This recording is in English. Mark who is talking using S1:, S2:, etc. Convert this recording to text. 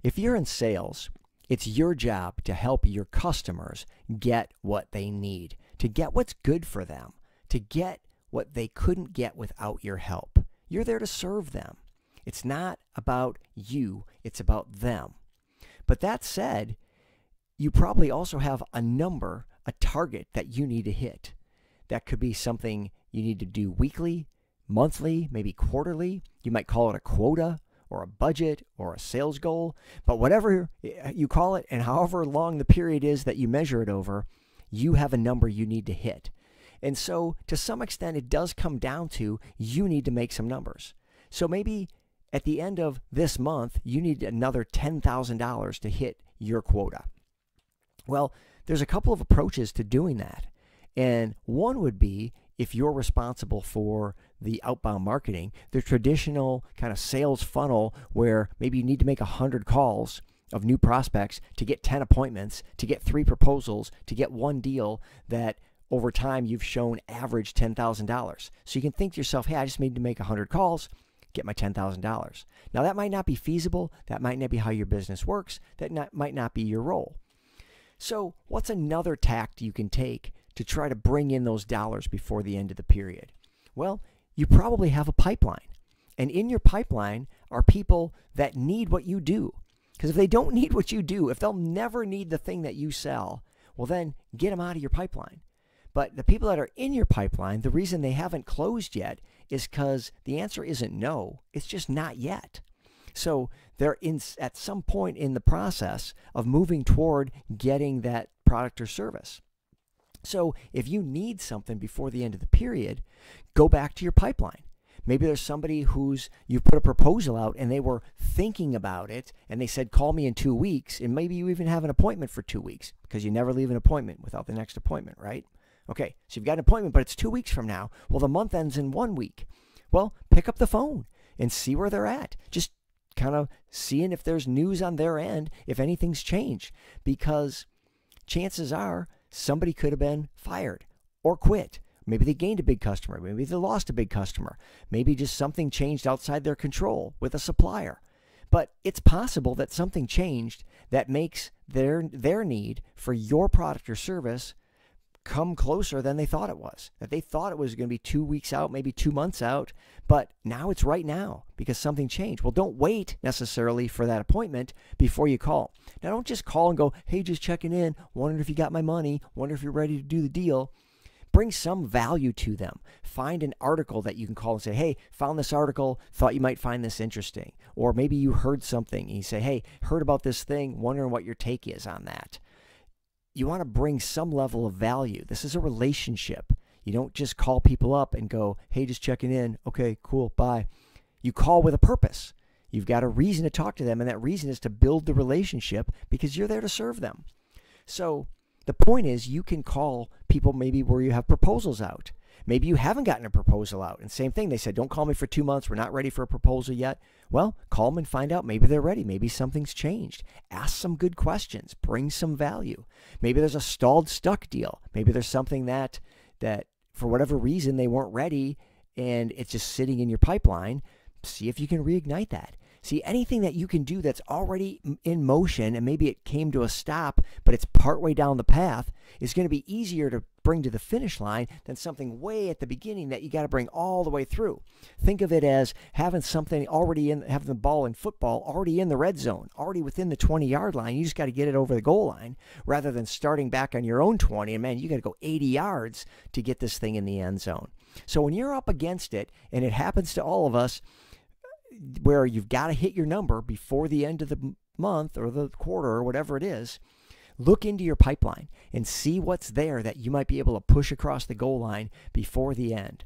S1: If you're in sales, it's your job to help your customers get what they need, to get what's good for them, to get what they couldn't get without your help. You're there to serve them. It's not about you, it's about them. But that said, you probably also have a number, a target that you need to hit. That could be something you need to do weekly, monthly, maybe quarterly. You might call it a quota or a budget or a sales goal. But whatever you call it and however long the period is that you measure it over, you have a number you need to hit. And so to some extent, it does come down to you need to make some numbers. So maybe at the end of this month, you need another $10,000 to hit your quota. Well, there's a couple of approaches to doing that. And one would be, if you're responsible for the outbound marketing, the traditional kind of sales funnel where maybe you need to make 100 calls of new prospects to get 10 appointments, to get 3 proposals, to get 1 deal that over time you've shown average $10,000. So you can think to yourself, hey, I just need to make 100 calls, get my $10,000. Now that might not be feasible. That might not be how your business works. That might not be your role. So what's another tact you can take to try to bring in those dollars before the end of the period? Well, you probably have a pipeline. And in your pipeline are people that need what you do. Because if they don't need what you do, if they'll never need the thing that you sell, well then get them out of your pipeline. But the people that are in your pipeline, the reason they haven't closed yet is because the answer isn't no, it's just not yet. So they're at some point in the process of moving toward getting that product or service. So if you need something before the end of the period, go back to your pipeline. Maybe there's somebody you put a proposal out and they were thinking about it and they said, call me in 2 weeks. And maybe you even have an appointment for 2 weeks because you never leave an appointment without the next appointment, right? Okay, so you've got an appointment, but it's 2 weeks from now. Well, the month ends in 1 week. Well, pick up the phone and see where they're at. Just kind of seeing if there's news on their end, if anything's changed. Because chances are somebody could have been fired or quit. Maybe they gained a big customer. Maybe they lost a big customer. Maybe just something changed outside their control with a supplier. But it's possible that something changed that makes their need for your product or service come closer than they thought it was. That they thought it was going to be 2 weeks out, maybe 2 months out, but now it's right now because something changed. Well, don't wait necessarily for that appointment before you call. Now, don't just call and go, hey, just checking in, wondering if you got my money, wonder if you're ready to do the deal. Bring some value to them. Find an article that you can call and say, hey, found this article, thought you might find this interesting. Or maybe you heard something and you say, hey, heard about this thing, wondering what your take is on that. You want to bring some level of value. This is a relationship. You don't just call people up and go, hey, just checking in. Okay, cool, bye. You call with a purpose. You've got a reason to talk to them, and that reason is to build the relationship because you're there to serve them. So the point is you can call people maybe where you have proposals out. Maybe you haven't gotten a proposal out. And same thing, they said, don't call me for 2 months. We're not ready for a proposal yet. Well, call them and find out. Maybe they're ready. Maybe something's changed. Ask some good questions. Bring some value. Maybe there's a stalled, stuck deal. Maybe there's something that for whatever reason they weren't ready and it's just sitting in your pipeline. See if you can reignite that. See, anything that you can do that's already in motion and maybe it came to a stop, but it's partway down the path, is going to be easier to bring to the finish line than something way at the beginning that you got to bring all the way through. Think of it as having something already having the ball in football already in the red zone, already within the 20-yard line. You just got to get it over the goal line rather than starting back on your own 20. And man, you got to go 80 yards to get this thing in the end zone. So when you're up against it, and it happens to all of us, where you've got to hit your number before the end of the month or the quarter or whatever it is, look into your pipeline and see what's there that you might be able to push across the goal line before the end.